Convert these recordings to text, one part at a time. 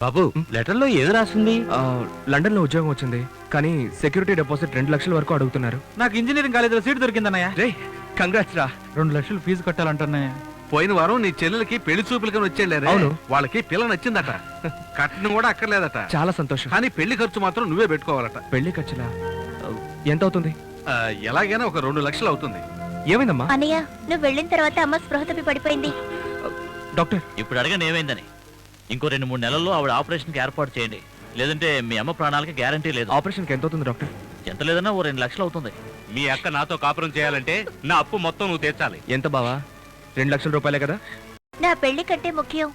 బాబు లెటర్లో ఏది రాసింది? లండన్ లో ఉద్యోగం వచ్చింది, కానీ సెక్యూరిటీ డిపాజిట్ 2 లక్షల వరకు అడుగుతున్నారు. నాకు ఇంజనీరింగ్ కాలేజీలో సీట్ దొరికిందన్నయ్య. రే కంగ్రాట్స్ రా. 2 లక్షలు ఫీజు కట్టాలంటున్నాయ. పోయిన వారం నీ చెల్లెలకి పెళ్లి చూపులకి వచ్చేళ్ళారు. అవును. వాళ్ళకి పిల్ల నచ్చిందట. కట్నం కూడా అక్కర్లేదట. చాలా సంతోషం. కానీ పెళ్లి ఖర్చు మాత్రం నువ్వే పెట్టుకోవాలట. పెళ్లి ఖర్చులా ఎంత అవుతుంది? ఎలాగైనా ఒక 2 లక్షలు అవుతుంది. ఏమైందమ్మా? అన్నయ్య, నువ్వు వెళ్ళిన తర్వాత అమ్మ స్పృహ తప్పి పడిపోయింది. డాక్టర్ ఇప్పుడు అడగని ఏమైందని. ఇంకో 2-3 నెలల్లో ఆవిడ ఆపరేషన్కి ఏర్పాటు చేయండి, లేదంటే మీ అమ్మ ప్రాణాలకి గ్యారంటీ లేదు. ఆపరేషన్కి ఎంత అవుతుంది డాక్టర్? ఎంత లేదన్నా ఓ 2 లక్షలు అవుతుంది. మీ అక్క నాతో కాపురం చేయాలంటే నా అప్పు మొత్తం నువ్వు తీర్చాలి. ఎంత బావా? 2 లక్షల రూపాయలే కదా? నా పెళ్లి కంటే ముఖ్యం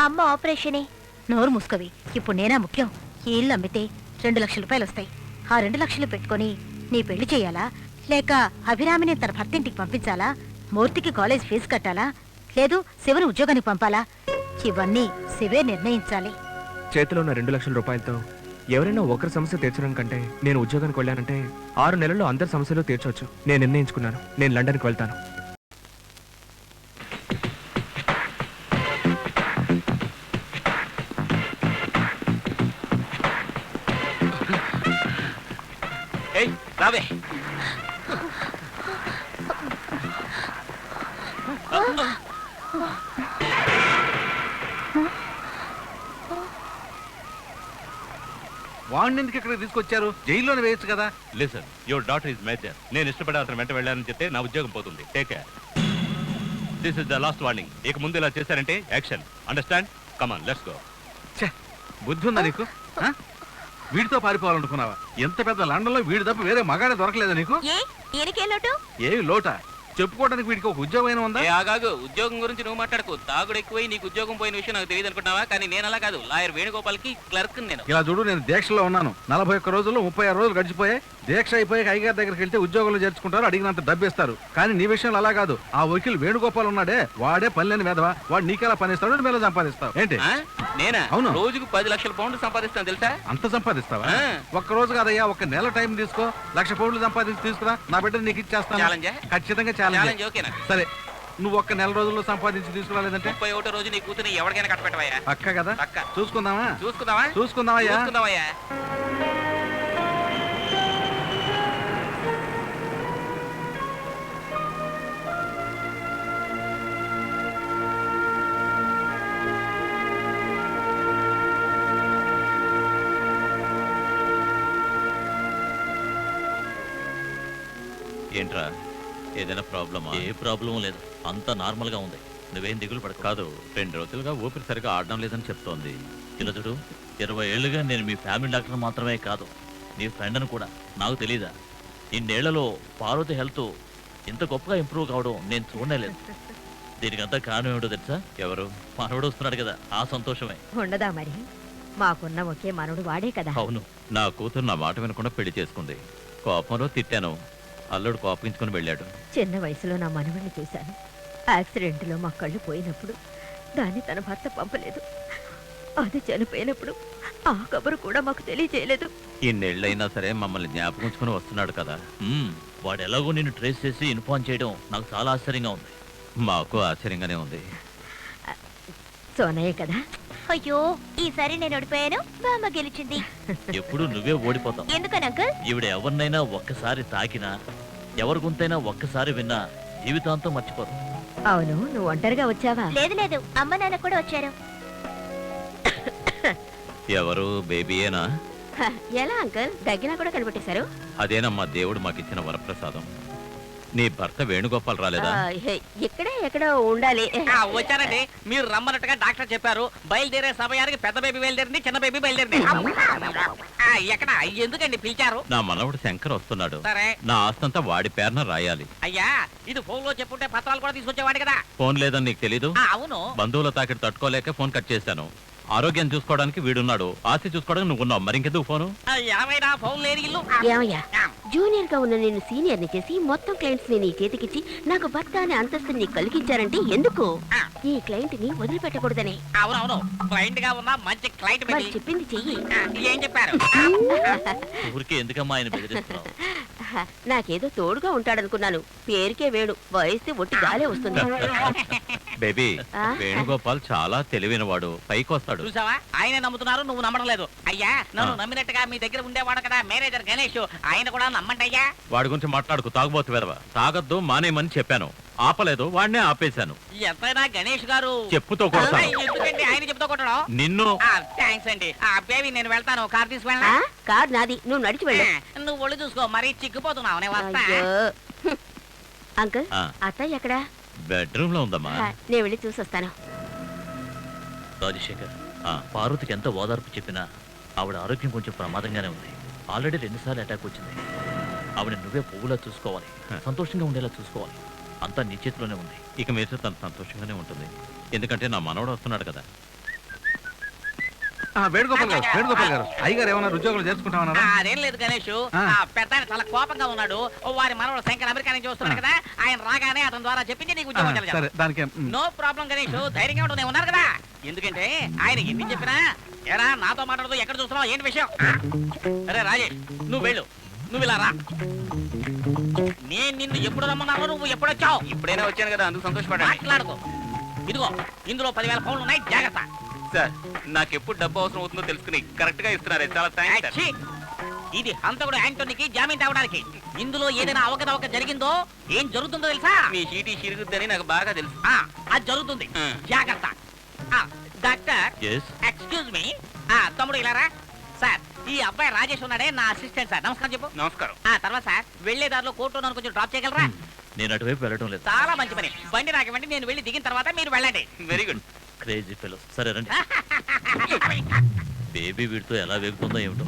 అమ్మ ఆపరేషనే. నోరు మూసుకోవి. ఇప్పుడు నేనా ముఖ్యం? ఈ ఇల్లు అమ్మితే 2 లక్షల రూపాయలు వస్తాయి. ఆ 2 లక్షలు పెట్టుకొని నీ పెళ్లి చేయాలా, లేక అభిరామిని తన భర్తింటికి పంపించాలా, మూర్తికి కాలేజ్ ఫీజు కట్టాలా, లేదు శివను ఉద్యోగానికి పంపాలా? ఇవన్నీ శివే నిర్ణయించాలి. చేతిలో ఉన్న 2 లక్షల రూపాయలతో ఎవరైనా ఒకరి సమస్య తీర్చడం కంటే నేను ఉద్యోగానికి వెళ్ళానంటే 6 నెలల్లో అందరి సమస్యలు తీర్చవచ్చు. నేను నిర్ణయించుకున్నాను, నేను లండన్కి వెళ్తాను. రావే. వాడిని ఎందుకు ఇక్కడ తీసుకొచ్చారు? జైల్లోనే వేయచ్చు కదా. Listen, your daughter is major. నేను ఇష్టపడే అతను వెంట వెళ్ళానని చెప్తే నా ఉద్యోగం పోతుంది. Take care. This is the last warning. ఇక ముందు ఇలా చేశారంటే action. Understand? Come on, let's go. బుద్ధి ఉందా నీకు? వీడితో పారిపోవాలనుకున్నావా? ఎంత పెద్ద లండన్ లో వీడి తప్ప వేరే మగాడే దొరకలేదా నీకు? ఏవి లోట చెప్పుకోవడానికి వీడికి ఒక ఉద్యోగం అయినా ఉందా? ఆగాగు. ఉద్యోగం గురించి నువ్వు మాట్లాడుకో. తాగుడు ఎక్కువై నీకు ఉద్యోగం పోయిన విషయం నాకు తెలియదు అనుకుంటున్నావా? కానీ నేను అలా కాదు. లాయర్ వేణుగోపాల్కి క్లర్క్ నేను. ఇలా చూడు, నేను దీక్షలో ఉన్నాను. 41 రోజుల్లో 36 రోజులు గడిచిపోయాయి. దీక్ష అయిపోయాక అయ్యగారి దగ్గరికి వెళ్తే ఉద్యోగంలో చేర్చుకుంటారు, అడిగినంత డబ్బిస్తారు. కానీ నీ విషయంలో అలా కాదు. ఆ వకీల్ వేణుగోపాల్ ఉన్నాడే, వాడే పని లేని వేధవా. వాడు నీకెలా పనిస్తాడు, నువ్వు సంపాదిస్తావు ఏంటి? నేనా? అవును. రోజుకు 10 లక్షల పౌండ్లు సంపాదిస్తాను తెలుసా? అంత సంపాదిస్తావా? ఒక్క రోజు కాదయ్యా, ఒక నెల టైం తీసుకో. 1,00,000 పౌండ్లు సంపాదించి తీసుకురా, నా బిడ్డ నీకు ఇచ్చేస్తాను. ఖచ్చితంగా ఛాలెంజ్. ఓకేనా? సరే, నువ్వు ఒక్క నెల రోజుల్లో సంపాదించి తీసుకురాలేదంటే 31వ రోజు నీ కూతురు ఎవరికైనా కట్టపెట్టవయ్యా. అక్క కదా? అక్క. చూసుకుందామా? చూసుకుందామయ్యా. ఏంట్రా, ఏదైనా ప్రాబ్లమా? ఏ ప్రాబ్లం లేదు, అంతా నార్మల్ గా ఉంది. నువ్వేం దిగులు పడక. కాదు, 2 రోజులుగా ఊపిరి సరిగా ఆడడం లేదని చెప్తోంది. ఇలా చూడు, 20 ఏళ్ళుగా నేను మీ ఫ్యామిలీ డాక్టర్ మాత్రమే కాదు, నీ ఫ్రెండ్ అని కూడా. నాకు తెలీదా? ఇన్నేళ్లలో పార్వతి హెల్త్ ఇంత గొప్పగా ఇంప్రూవ్ కావడం నేను చూడలేదు. దీనికంతా కారణం ఏమిటో తెలుసా? ఎవరు? మనవడు వస్తున్నాడు కదా, ఆ సంతోషమే. ఉండదా మరి? మాకున్న ఒకే మనవడు వాడే కదా. అవును, నా కూతురు నా మాట వినకుండా పెళ్లి చేసుకుంది. కోపంలో తిట్టాను, అల్లుడు కోపగించుకుని వెళ్ళాడు. చిన్న వయసులో నా మనవడిని చూశాను. యాక్సిడెంట్లో మా కళ్ళు పోయినప్పుడు దాన్ని తన భర్త పంపలేదు. అది చనిపోయినప్పుడు ఆ కబురు కూడా మాకు తెలియజేయలేదు. ఇన్నేళ్ళైనా సరే మమ్మల్ని జ్ఞాపకంచుకుని వస్తున్నాడు కదా. వాడు ఎలాగో నిన్ను ట్రేస్ చేసి ఇన్ఫార్మ్ చేయడం నాకు చాలా ఆశ్చర్యంగా ఉంది. మాకు ఆశ్చర్యంగానే ఉంది. సోనయ్య కదా? అయ్యో, ఈసారి నేను ఓడిపోయాను, బామ్మ గెలిచింది. ఎప్పుడు నువ్వే ఓడిపోతావు. ఎందుకని అంకుల్? ఈవిడ ఎవరినైనా ఒక్కసారి తాకినా, ఎవరి గొంతైనా ఒక్కసారి విన్నా జీవితాంతం మర్చిపోదు. అవును, నువ్వు ఒంటరిగా వచ్చావా? లేదు, అమ్మ నాన్న కూడా వచ్చారు. ఎవరు? బేబీయేనా? ఎలా అంకుల్, దగ్గర కూడా కనిపెట్టేశారు? అదేనమ్మా దేవుడు మాకిచ్చిన వరప్రసాదం. నీ భర్త వేణుగోపాల్ రాలేదా? ఇక్కడే ఎక్కడో ఉండాలి. వచ్చానండి. మీరు రమ్మన్నట్టుగా డాక్టర్ చెప్పారు. బయలుదేరే సమయానికి పెద్ద బేబీ బయలుదేరింది, చిన్న బేబీ బయలుదేరింది. ఎక్కడ? ఎందుకండి పిలిచారు? నా మనవడు శంకర్ వస్తున్నాడు. సరే. నా ఆస్తంతా వాడి పేరున రాయాలి. అయ్యా, ఇది ఫోన్ లో చెప్పుంటే పత్రాలు కూడా తీసుకొచ్చేవాడు కదా. ఫోన్ లేదని నీకు తెలీదు? అవును. బంధువుల తాకిడి తట్టుకోలేక ఫోన్ కట్ చేశాను. ఆరోగ్యం చూసుకోవడానికి వీడున్నాడు, ఆస్తి చూసుకోవడానికి నువ్వున్నావు. మరింకెందుకు ఫోను? ఏమైనా ఫోన్ లేని ఇల్లు. ఏమయ్యా, జూనియర్ గా ఉన్న నేను సీనియర్ ని చేసి మొత్తం క్లయింట్స్ ని నీ చేతికిచ్చి నాకు భర్త అనే అంతస్తుని కలిగించారంటే ఎందుకు? ఈ క్లయింట్ ని వదిలిపెట్టకూడదని. అవునవును, క్లయింట్ గా ఉన్న మంచి క్లయింట్ వాళ్ళు చెప్పింది చెయ్యి. ఏం చెప్పారు? ఊరికే ఎందుకమ్మా ఆయన బెదిరిస్తున్నావు? నాకేదో తోడుగా ఉంటాడనుకున్నాను. పేరుకే వేడు, వయస్తే ఒట్టి గాలే వస్తుంది. బేబీ ఆ? వేణుగోపాల్ చాలా తెలివైనవాడు పైకి వస్తాడు. చూసావా ఆయనే నమ్ముతున్నారు, నువ్వు నమ్మడం లేదు. అయ్యా నన్ను నమ్మినట్టుగా మీ దగ్గర ఉండేవాడు కదా మేనేజర్ గణేష్, ఆయన కూడా నమ్మండి అయ్యా. వాడి గురించి మాట్లాడుకు, తాగుబోతు వెదవ. తాగొద్దు మానేమని చెప్పాను, ఆపలేదు, వాడినే ఆపేశాను. ఎంతైనా గణేష్ గారు చెప్పుతో కొడతాను. ఎందుకండి ఆయన చెప్తా కొట్టడం? నిన్ను థ్యాంక్స్ అండి. బేబీ నేను వెళ్తాను, కార్ తీసుకువెళ్ళా. కార్ నాది, నువ్వు నడిచి వెళ్ళు. నువ్వు ఒళ్ళు చూసుకో, మరీ చిక్కిపోతున్నావు. నేను వస్తా. అంకుల్ ఆ. అత్తయ్య ఎక్కడా? బెడ్రూమ్ లో ఉందమ్మా. నేను వెళ్ళి చూసొస్తాను. రాజశేఖర్, పార్వతికి ఎంత ఓదార్పు చెప్పినా ఆవిడ ఆరోగ్యం కొంచెం ప్రమాదంగానే ఉంది. ఆల్రెడీ 2 సార్లు అటాక్ వచ్చింది. ఆవిడ నువ్వే పువ్వులా చూసుకోవాలి, సంతోషంగా ఉండేలా చూసుకోవాలి. అంతా నీ చేతిలోనే ఉంది. ఇక మీద తను సంతోషంగానే ఉంటుంది, ఎందుకంటే నా మనవడు వస్తున్నాడు కదా. వేణుగోపాల్ గారు అయ్యగారు ఏమన్నా ఉద్యోగాలు చేర్చుకుంటామన్నారా? అదేం లేదు గణేష్, ఆ. పెద్ద ఆయన చాలా కోపంగా ఉన్నాడు. వారి మనవడు శంకర్ అమెరికా నుంచి వస్తున్నాడు కదా, ఆయన రాగానే అతని ద్వారా చెప్పించి నీకు ఉద్యోగం సరే, చేయాలి. దానికి నో ప్రాబ్లం గణేష్, ధైర్యంగా ఉంటూ నేను ఉన్నారు కదా. ఎందుకంటే ఆయన ఎన్ని చెప్పినా ఎరా నాతో మాట్లాడుతూ ఎక్కడ చూస్తున్నావు, ఏంటి విషయం? అరే రాజేష్, నువ్వు వెళ్ళు, నువ్వు ఇలా రా. నేను నిన్ను ఎప్పుడు రమ్మన్నాను, నువ్వు ఎప్పుడు వచ్చావు? ఇప్పుడైనా వచ్చాను కదా, అందుకు సంతోషపడ్డా. మాట్లాడుకో. ఇదిగో ఇందులో 10,000 పౌండ్లు ఉన్నాయి, జాగ్రత్త. సార్ నాకు ఎప్పుడు డబ్బు అవసరం అవుతుందో తెలుసుకుని కరెక్ట్ గా ఇస్తున్నారే, చాలా థ్యాంక్స్ సార్. ఛీ! ఇది హంతకుడు యాంటోనీకి జామీన్ తేవడానికి. ఇందులో ఏదైనా అవకతవక జరిగిందో ఏం జరుగుతుందో తెలుసా? మీ చీటీ చిరుగుద్దని నాకు బాగా తెలుసు. అది జరుగుతుంది, ఆ. జాగ్రత్త. Doctor Yes? ఎక్స్క్యూజ్ మీ, తమ్ముడు ఇలారా. సార్ ఈ అబ్బాయి రాజేష్ ఉన్నాడే నా అసిస్టెంట్ సార్. నమస్కారం చెప్పు. నమస్కారం. తర్వాత సార్ వెళ్లే దారిలో కోర్టు నన్ను కొంచెం డ్రాప్ చేయగలరా? నేను అటువైపు వెళ్ళడం లేదు. చాలా మంచి పని. బండి నాకు ఇవ్వండి, నేను వెళ్ళి దిగిన తర్వాత మీరు వెళ్ళండి. Very good. Crazy fellow. సరే రండి. బేబీ వీడితో ఎలా వేగుతుందో ఏమిటో.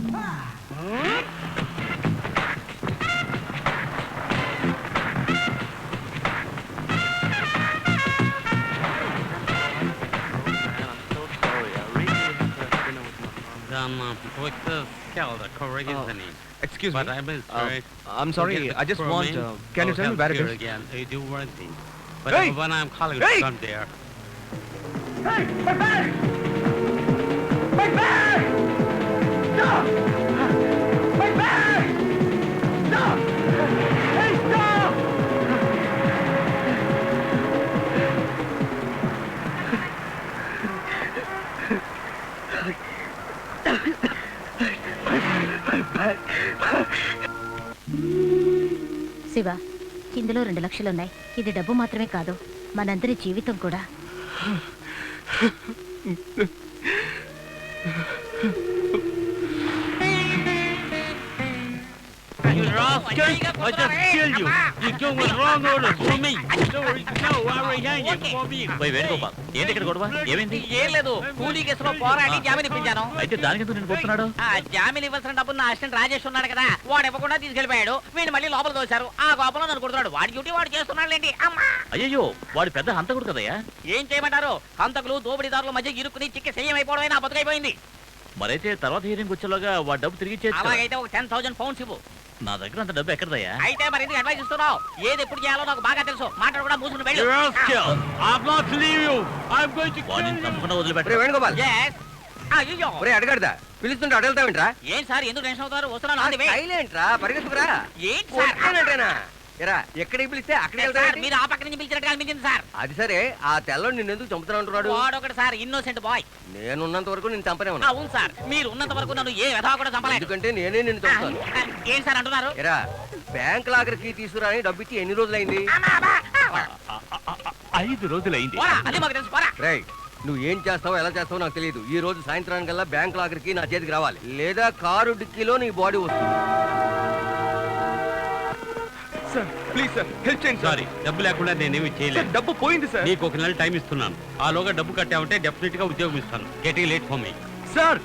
Excuse me. I'm sorry. I just want. Can you tell me where it is? Hey! When I'm calling Hey! from there. Shiva, ఇందులో 2 లక్షలున్నాయి. ఇది డబ్బు మాత్రమే కాదు, మనందరి జీవితం కూడా. You rascal! I just killed you. You doing wrong orders for me. No, పోయి వేణుగోపాల్, ఏంటి ఇక్కడ గొడవ? ఏమైంది? ఏం లేదు, కూలీ కేసులో పోరాడి జామీన్ ఇప్పించాను. అయితే దానికెందుకు నేను కొడుతున్నాడు? జామీన్ ఇవ్వాల్సిన డబ్బు నా అసిస్టెంట్ రాజేష్ ఉన్నాడు కదా, వాడు ఇవ్వకుండా తీసుకెళ్లిపోయాడు. వీడిని మళ్ళీ లోపల తోశారు. ఆ కోపంలో నన్ను కొడుతున్నాడు. వాడి డ్యూటీ వాడు చేస్తున్నాడు ఏంటి? అమ్మా! అయ్యయ్యో, వాడి పెద్ద హంతకుడు కదయ్యా. ఏం చేయమంటారు? హంతకులు దోపిడీదారుల మధ్య ఇరుక్కుని చిక్కి సయ్యమైపోవడమే నా బతుకైపోయింది. మరైతే తర్వాత హీరింగ్ వచ్చేలాగా వాడి డబ్బు తిరిగి ఇచ్చేయచ్చు కదా. అలాగైతే ఒక 10,000 పౌండ్స్ ఇవ్వు. నా దగ్గర అంత డబ్బు ఎక్కడదయ్యా? అయితే మరి ఎందుకు అడ్వైస్ ఇస్తున్నావు? ఏది ఎప్పుడు చేయాలో నాకు బాగా తెలుసు. మాట్లాడు కూడా మూసుకుని వెళ్ళు. వాడిని తప్పకుండా వదిలిపెట్ట. వేణుగోపాల్, Yes. అయ్యో, ఒరే అడగడదా పిలుస్తుంటే అడగలుగుతావేంట్రా? ఏం సార్ ఎందుకు టెన్షన్ అవుతారు? వస్తున్నాను ఆన్ ది వే. సైలెంట్ రా, పరిగెత్తుకురా. ఏంటి సార్? ఎరా ఎక్కడికి పిలిస్తే అక్కడికి సార్, వెళ్తావేంటి? మీరు ఆ పక్క నుంచి పిలిచినట్టుగా అనిపించింది సార్. అది సరే, ఆ తెల్లని నిన్ను ఎందుకు చంపుతా అంటున్నాడు? వాడొకటి సార్, ఇన్నోసెంట్ బాయ్. నేనున్నంత వరకు నేను చంపనే ఉన్నా. అవును సార్, మీరు ఉన్నంత వరకు నన్ను ఏ విధంగా కూడా చంపలేదు. ఎందుకంటే నేనే నిన్ను చంపుతాను. ఏం సార్ అంటున్నారు? ఎరా బ్యాంక్ లాగర్కి తీసుకురా అని డబ్బు ఇచ్చి ఎన్ని రోజులైంది? 5 రోజులైంది. పోరా, అది మాకు తెలుసు. పోరా. రేయ్, నువ్వు ఏం చేస్తావో ఎలా చేస్తావో నాకు తెలియదు. ఈ రోజు సాయంత్రానికల్లా బ్యాంక్ లాగర్కి నా చేతికి రావాలి, లేదా కారు డిక్కీలో నీ బాడీ వస్తుంది. సార్ ప్లీజ్ సార్, హెల్ప్ చేయండి సార్. సారీ, డబ్బు లేకుండా నేనేమి చేయలేదు. డబ్బు పోయింది సార్. నీకు 1 నెల టైం ఇస్తున్నాను. ఆలోగా డబ్బు కట్టావంటే డెఫినెట్ గా ఉద్యోగం ఇస్తాను. Getting late for me. Sir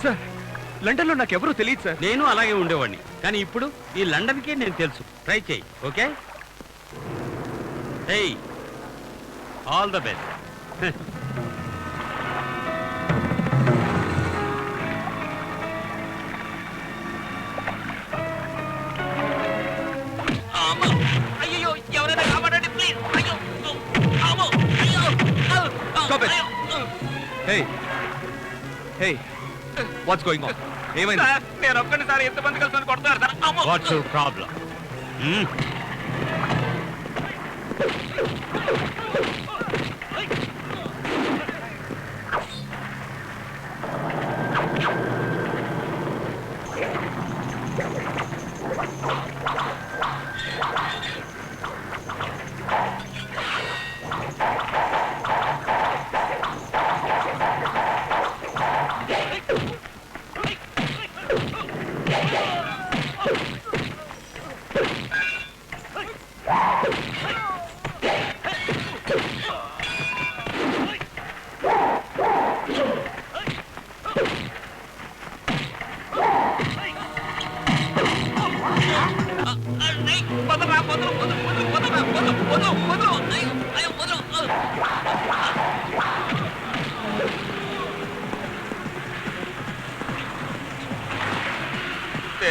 sir, London లో నాకు ఎవరూ తెలియదు సార్. నేను అలాగే ఉండేవాడిని, కానీ ఇప్పుడు ఈ లండన్ కి నేను తెలుసు. ట్రై చేయి, okay? Hey, all the best. అయ్యో, ఎవరైనా కాపాడండి ప్లీజ్. అయ్యో, అమ్మో, అయ్యో, Stop it. Hey, hey, what's going on? ఏమైంది? నేను ఒక్కడిసారి ఎంతమంది కలిసి కొడతారు సార్? అమ్మో! What's your problem?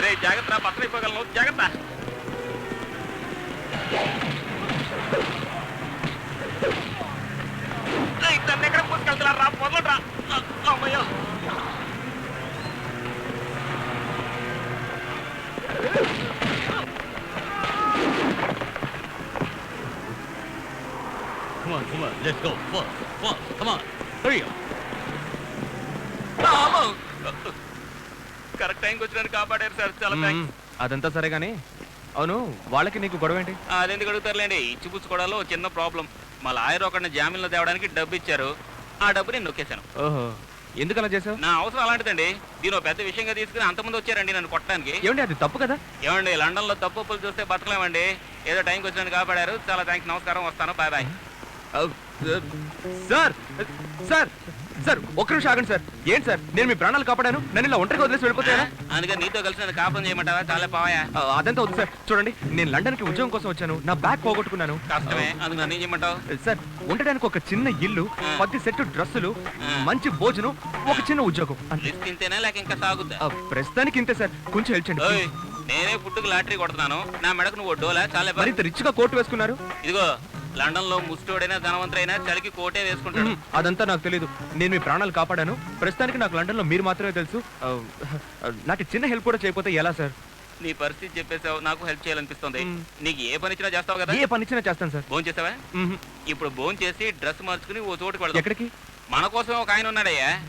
రే జాగ్రత్త పక్కన అయిపోగలను జాగ్రత్త తను ఎక్కడ పూసుకెళ్తున్నారు రా మొదలరా అమ్మయ్యో Come on, come on, let's go. Fast, come on. Hurry up. Correct టైంకి వచ్చినాను కాపాడారు సార్ చాలా థ్యాంక్స్ అదంతా సరే గానీ అవును వాళ్ళకి నీకు గొడవ ఏంటి? అదెందుకు అడుగుతారులేండి ఇచ్చిపుచ్చుకోవడాలో చిన్న ప్రాబ్లం మా లాయర్ ఒకరిని జామీన్లో తేవడానికి డబ్బు ఇచ్చారు ఆ డబ్బు నేను నొక్కేశాను ఓహో ఎందుకు అలా చేసావు? నా అవసరం అలాంటిదండి దీని ఒక పెద్ద విషయంగా తీసుకుని అంతమంది వచ్చారండి నన్ను కొట్టడానికి ఏమండి అది తప్పు కదా? ఏమండి లండన్ లో తప్పులు చూస్తే బతకలేమండి ఏదో టైంకి వచ్చినట్టు కాపాడారు చాలా థ్యాంక్స్ నమస్కారం వస్తాను bye bye sir sir sir ఒక్క నిమిషం ఆగండి సార్. ఏంటి సార్ నేను మీ ప్రాణాలు కాపాడాను, నన్ను ఇలా ఒంటరిగా వదిలేసి వెళ్ళిపోతారా? అందుకని నీతో కలిసి నన్ను కాపం చేయమంటారా చాలా పావయా అదంతా వద్దు సార్. చూడండి నేను లండన్కి ఉద్యోగం కోసం వచ్చాను, నా బ్యాగ్ పోగొట్టుకున్నాను. కష్టమే అందుకు నన్ను ఏం చేయమంటావు సార్ ఉండడానికి ఒక చిన్న ఇల్లు, 10 సెట్ డ్రెస్సులు, మంచి భోజనం, ఒక చిన్న ఉద్యోగం అంతే. లిస్ట్ తింటేనే లేక ఇంకా సాగుద్దా ప్రస్తుతానికి ఇంతే సార్, కొంచెం హెల్ప్ చేయండి. ఓయ్, నేనే ఫుడ్కి లాటరీ కొడుతున్నాను నా మెడకు నువ్వు డోలా చాలా బాగా మరింత రిచ్ గా కోట్ వేసుకున్నారు. ఇదిగో లండన్ లో ముస్టోడైనా ధనవంతుడైనా చలికి కోటే వేసుకుంటాడు అదంతా నాకు తెలియదు. నేను మీ ప్రాణాలు కాపాడాను. ప్రస్తుతానికి నాకు లండన్ లో మీరు మాత్రమే తెలుసు. నాకు చిన్న హెల్ప్ కూడా చేయకపోతే ఎలా సార్? నీ పరిస్థితి చెప్పేసావు నాకు హెల్ప్ చేయాలనిపిస్తుంది నీకు ఏ పని ఇచ్చినా చేస్తావు కదా ఏ పని ఇచ్చినా చేస్తాను సార్. భోజనం చేసావా ఇప్పుడు భోజనం చేసి డ్రెస్ మార్చుకుని ఓ చోటుకి వెళ్దాం ఎక్కడికి? మన కోసం ఒక ఆయన ఉన్నాడయ్యా